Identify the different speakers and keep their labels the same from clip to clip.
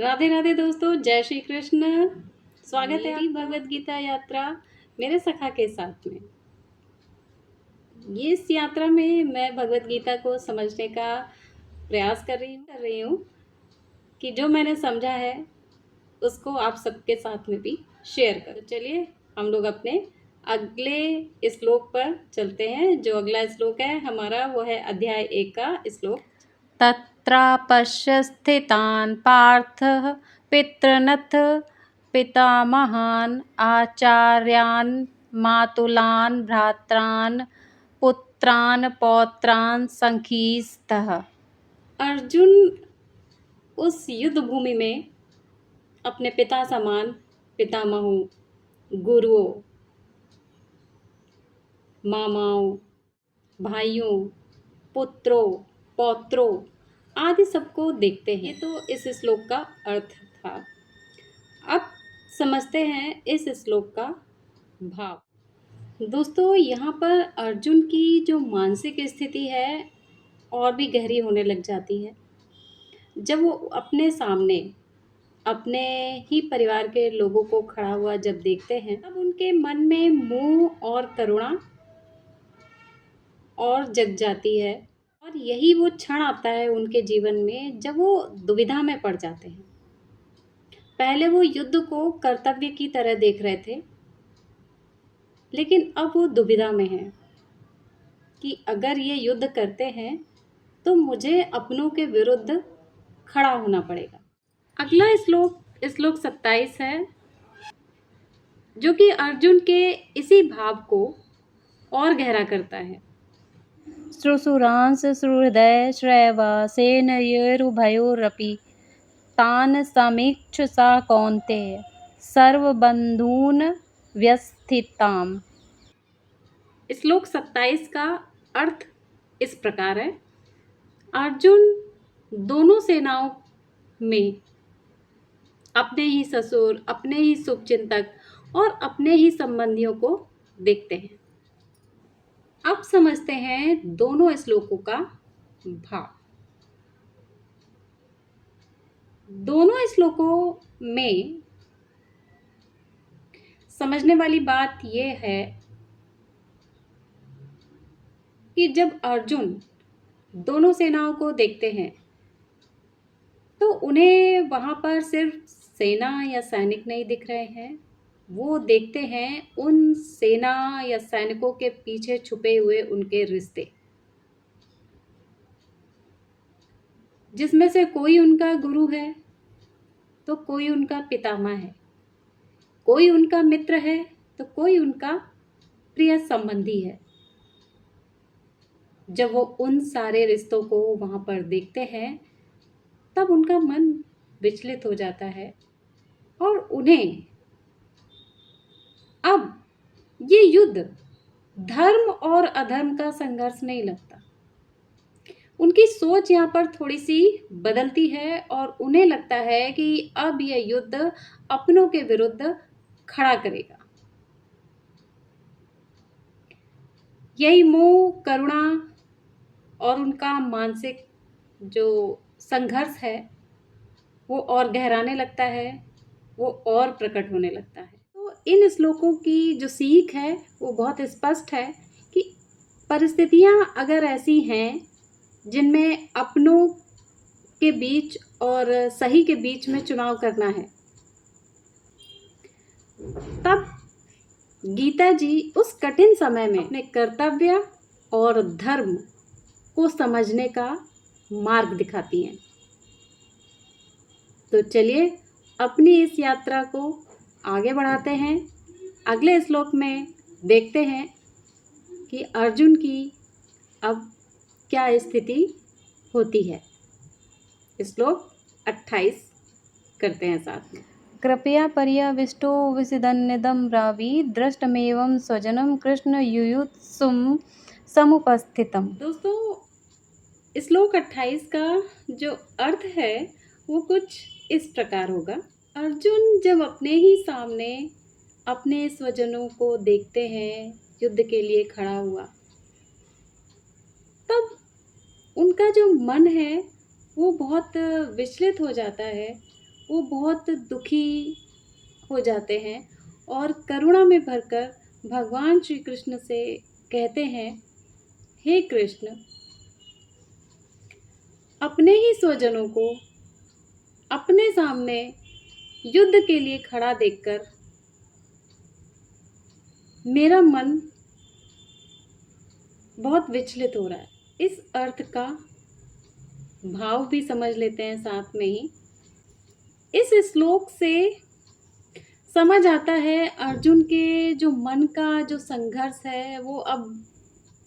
Speaker 1: राधे राधे दोस्तों, जय श्री कृष्ण। स्वागत है आपका भगवत गीता यात्रा मेरे सखा के साथ में। ये इस यात्रा में मैं भगवत गीता को समझने का प्रयास कर रही हूँ कि जो मैंने समझा है उसको आप सबके साथ में भी शेयर करो। चलिए हम लोग अपने अगले श्लोक पर चलते हैं। जो अगला श्लोक है हमारा वो है अध्याय 1 का श्लोक।
Speaker 2: तत्रापश्य स्थितान् पार्थः पितृनथ पितामहान् आचार्यान् मातुलान् भ्रात्रान् पुत्रान् पौत्रान् सखीस्तः।
Speaker 1: अर्जुन उस युद्ध भूमि में अपने पिता समान पितामहों, गुरुओं, मामाओं, भाइयों, पुत्रों, पौत्रों आदि सबको देखते हैं। ये तो इस श्लोक का अर्थ था। अब समझते हैं इस श्लोक का भाव। दोस्तों, यहाँ पर अर्जुन की जो मानसिक स्थिति है और भी गहरी होने लग जाती है। जब वो अपने सामने अपने ही परिवार के लोगों को खड़ा हुआ जब देखते हैं, तब उनके मन में मोह और करुणा और जग जाती है। और यही वो क्षण आता है उनके जीवन में जब वो दुविधा में पड़ जाते हैं। पहले वो युद्ध को कर्तव्य की तरह देख रहे थे, लेकिन अब वो दुविधा में हैं कि अगर ये युद्ध करते हैं तो मुझे अपनों के विरुद्ध खड़ा होना पड़ेगा। अगला श्लोक 27 है, जो कि अर्जुन के इसी भाव को और गहरा करता है।
Speaker 2: श्रुशुरांस सुहृदय श्रैवा सेनयोरुभयोरपि तान् समीक्ष सा कौन्तेय सर्वबन्धून् व्यवस्थिताम्।
Speaker 1: श्लोक 27 का अर्थ इस प्रकार है। अर्जुन दोनों सेनाओं में अपने ही ससुर, अपने ही शुभचिंतक और अपने ही संबंधियों को देखते हैं। अब समझते हैं दोनों श्लोकों का भाव। दोनों श्लोकों में समझने वाली बात यह है कि जब अर्जुन दोनों सेनाओं को देखते हैं तो उन्हें वहां पर सिर्फ सेना या सैनिक नहीं दिख रहे हैं। वो देखते हैं उन सेना या सैनिकों के पीछे छुपे हुए उनके रिश्ते, जिसमें से कोई उनका गुरु है तो कोई उनका पितामह है, कोई उनका मित्र है तो कोई उनका प्रिय संबंधी है। जब वो उन सारे रिश्तों को वहां पर देखते हैं तब उनका मन विचलित हो जाता है और उन्हें अब ये युद्ध धर्म और अधर्म का संघर्ष नहीं लगता। उनकी सोच यहाँ पर थोड़ी सी बदलती है और उन्हें लगता है कि अब यह युद्ध अपनों के विरुद्ध खड़ा करेगा। यही मोह, करुणा और उनका मानसिक जो संघर्ष है वो और गहराने लगता है, वो और प्रकट होने लगता है। तो इन श्लोकों की जो सीख है वो बहुत स्पष्ट है कि परिस्थितियां अगर ऐसी हैं जिनमें अपनों के बीच और सही के बीच में चुनाव करना है, तब गीता जी उस कठिन समय में अपने कर्तव्य और धर्म को समझने का मार्ग दिखाती हैं। तो चलिए अपनी इस यात्रा को आगे बढ़ाते हैं। अगले श्लोक में देखते हैं कि अर्जुन की अब क्या स्थिति होती है। श्लोक 28 करते हैं साथ में।
Speaker 2: कृपया पर्यविष्टो विसिदन्निदं ब्रावीत् दृष्टमेवं स्वजनं कृष्ण युयुत्सुं समुपस्थितम्।
Speaker 1: दोस्तों, श्लोक 28 का जो अर्थ है वो कुछ इस प्रकार होगा। अर्जुन जब अपने ही सामने अपने स्वजनों को देखते हैं युद्ध के लिए खड़ा हुआ, तब उनका जो मन है वो बहुत विचलित हो जाता है वो बहुत दुखी हो जाते हैं और करुणा में भरकर भगवान श्री कृष्ण से कहते हैं, हे कृष्ण, अपने ही स्वजनों को अपने सामने युद्ध के लिए खड़ा देखकर मेरा मन बहुत विचलित हो रहा है। इस अर्थ का भाव भी समझ लेते हैं साथ में ही। इस श्लोक से समझ आता है अर्जुन के जो मन का जो संघर्ष है वो अब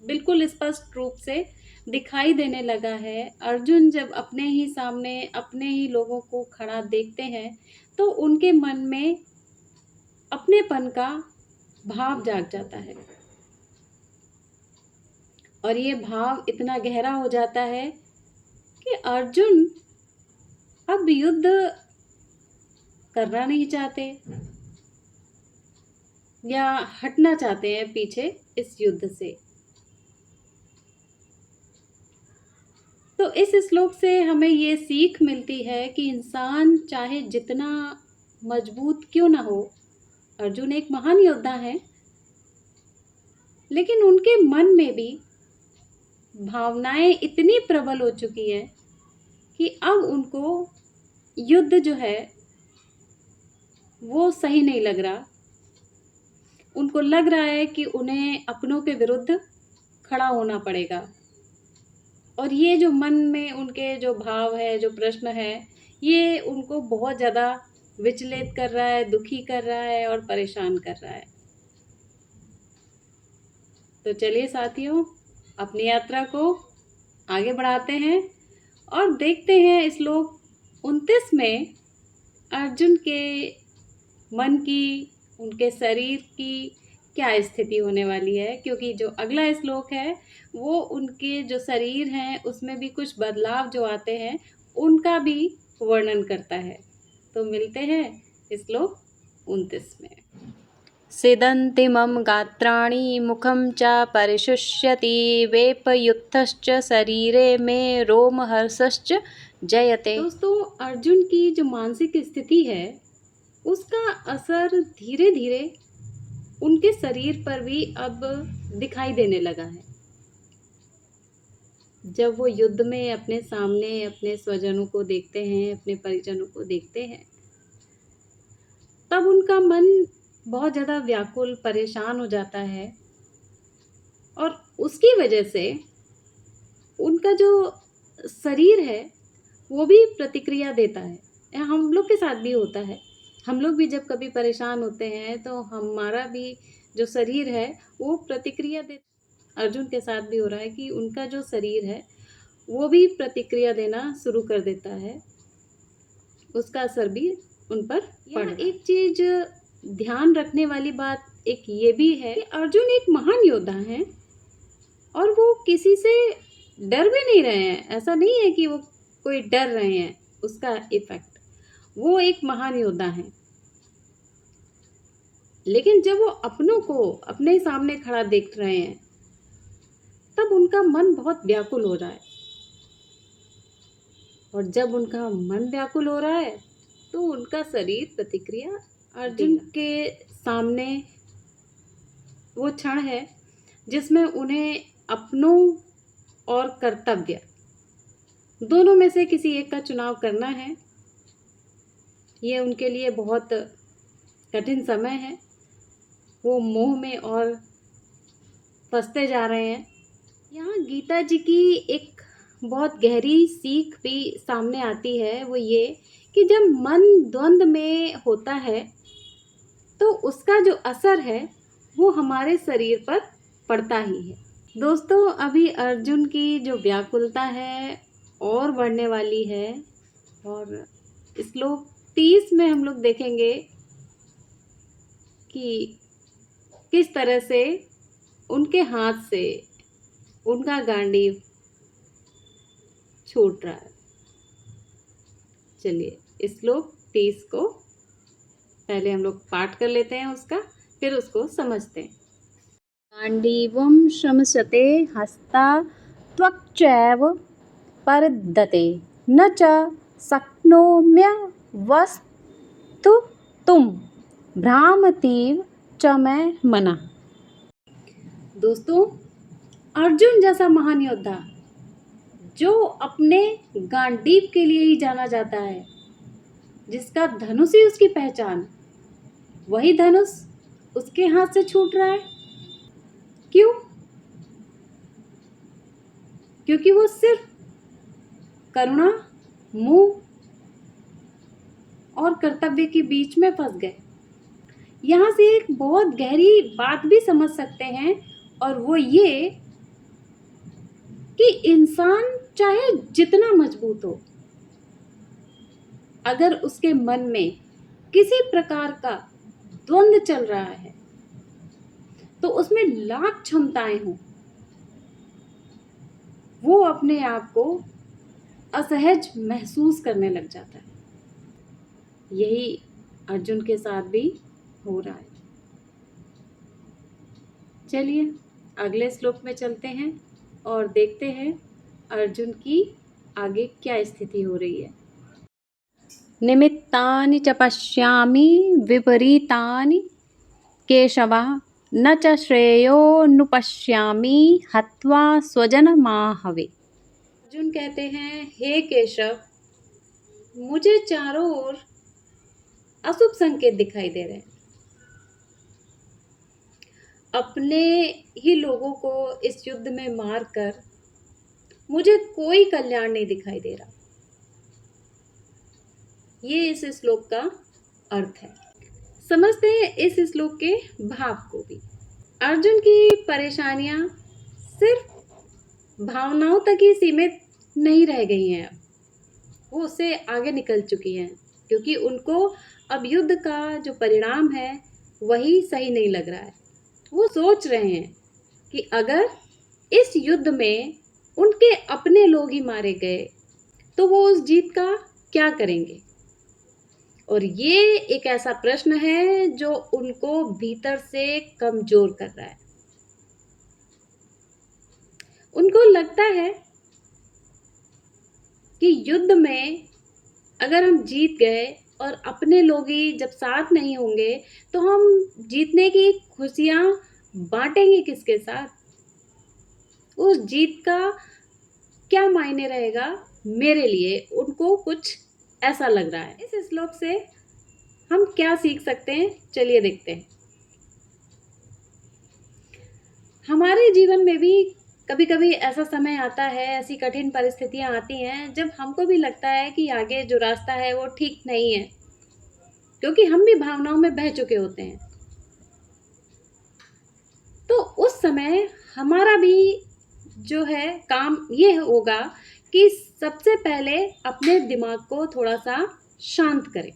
Speaker 1: बिल्कुल स्पष्ट रूप से दिखाई देने लगा है। अर्जुन जब अपने ही सामने अपने ही लोगों को खड़ा देखते हैं तो उनके मन में अपनेपन का भाव जाग जाता है और ये भाव इतना गहरा हो जाता है कि अर्जुन अब युद्ध करना नहीं चाहते या हटना चाहते हैं पीछे इस युद्ध से। तो इस श्लोक से हमें ये सीख मिलती है कि इंसान चाहे जितना मजबूत क्यों ना हो, अर्जुन एक महान योद्धा है, लेकिन उनके मन में भी भावनाएं इतनी प्रबल हो चुकी हैं कि अब उनको युद्ध जो है वो सही नहीं लग रहा। उनको लग रहा है कि उन्हें अपनों के विरुद्ध खड़ा होना पड़ेगा और ये जो मन में उनके जो भाव है, जो प्रश्न है, ये उनको बहुत ज़्यादा विचलित कर रहा है, दुखी कर रहा है और परेशान कर रहा है। तो चलिए साथियों, अपनी यात्रा को आगे बढ़ाते हैं और देखते हैं श्लोक 29 में अर्जुन के मन की, उनके शरीर की क्या स्थिति होने वाली है, क्योंकि जो अगला श्लोक है वो उनके जो शरीर हैं उसमें भी कुछ बदलाव जो आते हैं उनका भी वर्णन करता है। तो मिलते हैं श्लोक 29 में।
Speaker 2: सिदन्तिमं गात्राणि मुखं च परिशुष्यति वेपयुक्तश्च शरीरे मे रोमहर्षश्च जयते।
Speaker 1: दोस्तों, अर्जुन की जो मानसिक स्थिति है उसका असर धीरे धीरे उनके शरीर पर भी अब दिखाई देने लगा है। जब वो युद्ध में अपने सामने अपने स्वजनों को देखते हैं, अपने परिजनों को देखते हैं, तब उनका मन बहुत ज़्यादा व्याकुल, परेशान हो जाता है और उसकी वजह से उनका जो शरीर है वो भी प्रतिक्रिया देता है। हम लोग के साथ भी होता है। हम लोग भी जब कभी परेशान होते हैं तो हमारा भी जो शरीर है वो प्रतिक्रिया दे। अर्जुन के साथ भी हो रहा है कि उनका जो शरीर है वो भी प्रतिक्रिया देना शुरू कर देता है, उसका असर भी उन पर पड़ रहा है। एक चीज ध्यान रखने वाली बात एक ये भी है कि अर्जुन एक महान योद्धा हैं और वो किसी से डर भी नहीं रहे हैं। ऐसा नहीं है कि वो कोई डर रहे हैं, उसका इफेक्ट, वो एक महान योद्धा हैं। लेकिन जब वो अपनों को अपने सामने खड़ा देख रहे हैं तब उनका मन बहुत व्याकुल हो रहा है और जब उनका मन व्याकुल हो रहा है तो उनका शरीर प्रतिक्रिया। अर्जुन के सामने वो क्षण है जिसमें उन्हें अपनों और कर्तव्य दोनों में से किसी एक का चुनाव करना है। ये उनके लिए बहुत कठिन समय है। वो मोह में और फंसते जा रहे हैं। यहाँ गीता जी की एक बहुत गहरी सीख भी सामने आती है, वो ये कि जब मन द्वंद्व में होता है तो उसका जो असर है वो हमारे शरीर पर पड़ता ही है। दोस्तों, अभी अर्जुन की जो व्याकुलता है और बढ़ने वाली है और श्लोक 30 में हम लोग देखेंगे कि किस तरह से उनके हाथ से उनका गांडीव छूट रहा है। चलिए श्लोक 30 को पहले हम लोग पाठ कर लेते हैं उसका, फिर उसको समझते हैं।
Speaker 2: गाण्डीवं श्रमसते हस्ता त्वक्चैव परदते न च शक्नोम्य वस्तु तुम भ्रामतीव च मैं मना।
Speaker 1: दोस्तों, अर्जुन जैसा महान योद्धा जो अपने गांडीव के लिए ही जाना जाता है, जिसका धनुष ही उसकी पहचान, वही धनुष उसके हाथ से छूट रहा है। क्यों? क्योंकि वो सिर्फ करुणा, मोह और कर्तव्य के बीच में फंस गए। यहाँ से एक बहुत गहरी बात भी समझ सकते हैं, और वो ये कि इंसान चाहे जितना मजबूत हो, अगर उसके मन में किसी प्रकार का द्वंद्व चल रहा है तो उसमें लाख क्षमताएं हों, वो अपने आप को असहज महसूस करने लग जाता है। यही अर्जुन के साथ भी हो रहा है। चलिए अगले श्लोक में चलते हैं और देखते हैं अर्जुन की आगे क्या स्थिति हो रही है।
Speaker 2: निमित्तानि च पश्यामि विपरीतानि केशवा न च श्रेयोनुपश्यामि हत्वा स्वजनमाहवे।
Speaker 1: अर्जुन कहते हैं, हे केशव, मुझे चारों ओर अशुभ संकेत दिखाई दे रहे हैं। अपने ही लोगों को इस युद्ध में मारकर मुझे कोई कल्याण नहीं दिखाई दे रहा। ये इस श्लोक का अर्थ है। समझते हैं इस श्लोक के भाव को भी। अर्जुन की परेशानियां सिर्फ भावनाओं तक ही सीमित नहीं रह गई हैं, वो उससे आगे निकल चुकी हैं, क्योंकि उनको अब युद्ध का जो परिणाम है वही सही नहीं लग रहा है। वो सोच रहे हैं कि अगर इस युद्ध में उनके अपने लोग ही मारे गए तो वो उस जीत का क्या करेंगे। और ये एक ऐसा प्रश्न है जो उनको भीतर से कमजोर कर रहा है। उनको लगता है कि युद्ध में अगर हम जीत गए और अपने लोग ही जब साथ नहीं होंगे तो हम जीतने की खुशियां बांटेंगे किसके साथ। उस जीत का क्या मायने रहेगा मेरे लिए, उनको कुछ ऐसा लग रहा है। इस श्लोक से हम क्या सीख सकते हैं, चलिए देखते हैं। हमारे जीवन में भी कभी कभी ऐसा समय आता है, ऐसी कठिन परिस्थितियां आती हैं जब हमको भी लगता है कि आगे जो रास्ता है वो ठीक नहीं है, क्योंकि हम भी भावनाओं में बह चुके होते हैं। तो उस समय हमारा भी जो है काम ये होगा कि सबसे पहले अपने दिमाग को थोड़ा सा शांत करें।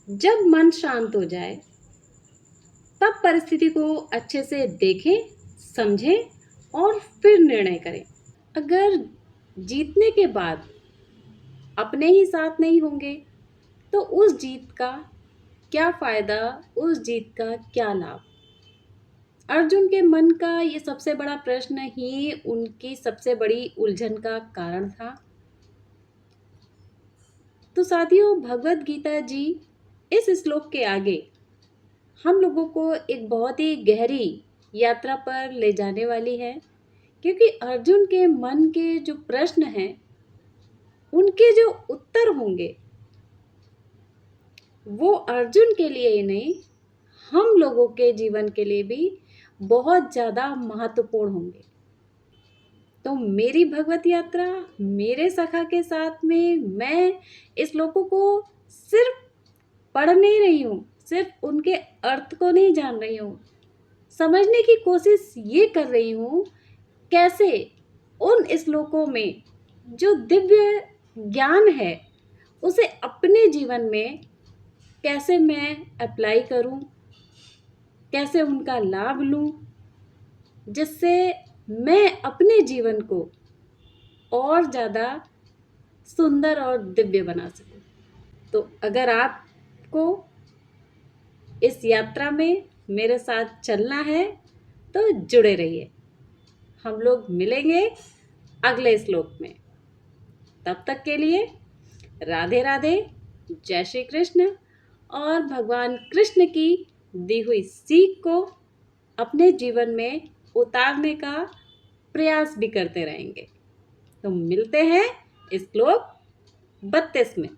Speaker 1: जब मन शांत हो जाए तब परिस्थिति को अच्छे से देखें, समझें और फिर निर्णय करें। अगर जीतने के बाद अपने ही साथ नहीं होंगे तो उस जीत का क्या फायदा, उस जीत का क्या लाभ। अर्जुन के मन का ये सबसे बड़ा प्रश्न ही उनकी सबसे बड़ी उलझन का कारण था। तो साथियों, भगवत गीता जी इस श्लोक के आगे हम लोगों को एक बहुत ही गहरी यात्रा पर ले जाने वाली है, क्योंकि अर्जुन के मन के जो प्रश्न हैं उनके जो उत्तर होंगे वो अर्जुन के लिए ही नहीं, हम लोगों के जीवन के लिए भी बहुत ज़्यादा महत्वपूर्ण होंगे। तो मेरी भगवत यात्रा मेरे सखा के साथ में मैं इस श्लोकों को सिर्फ पढ़ नहीं रही हूँ, सिर्फ उनके अर्थ को नहीं जान रही हूँ, समझने की कोशिश ये कर रही हूँ कैसे उन श्लोकों में जो दिव्य ज्ञान है उसे अपने जीवन में कैसे मैं अप्लाई करूं, कैसे उनका लाभ लूं, जिससे मैं अपने जीवन को और ज़्यादा सुंदर और दिव्य बना सकूं। तो अगर आपको इस यात्रा में मेरे साथ चलना है तो जुड़े रहिए। हम लोग मिलेंगे अगले श्लोक में। तब तक के लिए राधे राधे, जय श्री कृष्ण। और भगवान कृष्ण की दी हुई सीख को अपने जीवन में उतारने का प्रयास भी करते रहेंगे। तो मिलते हैं श्लोक 32 में।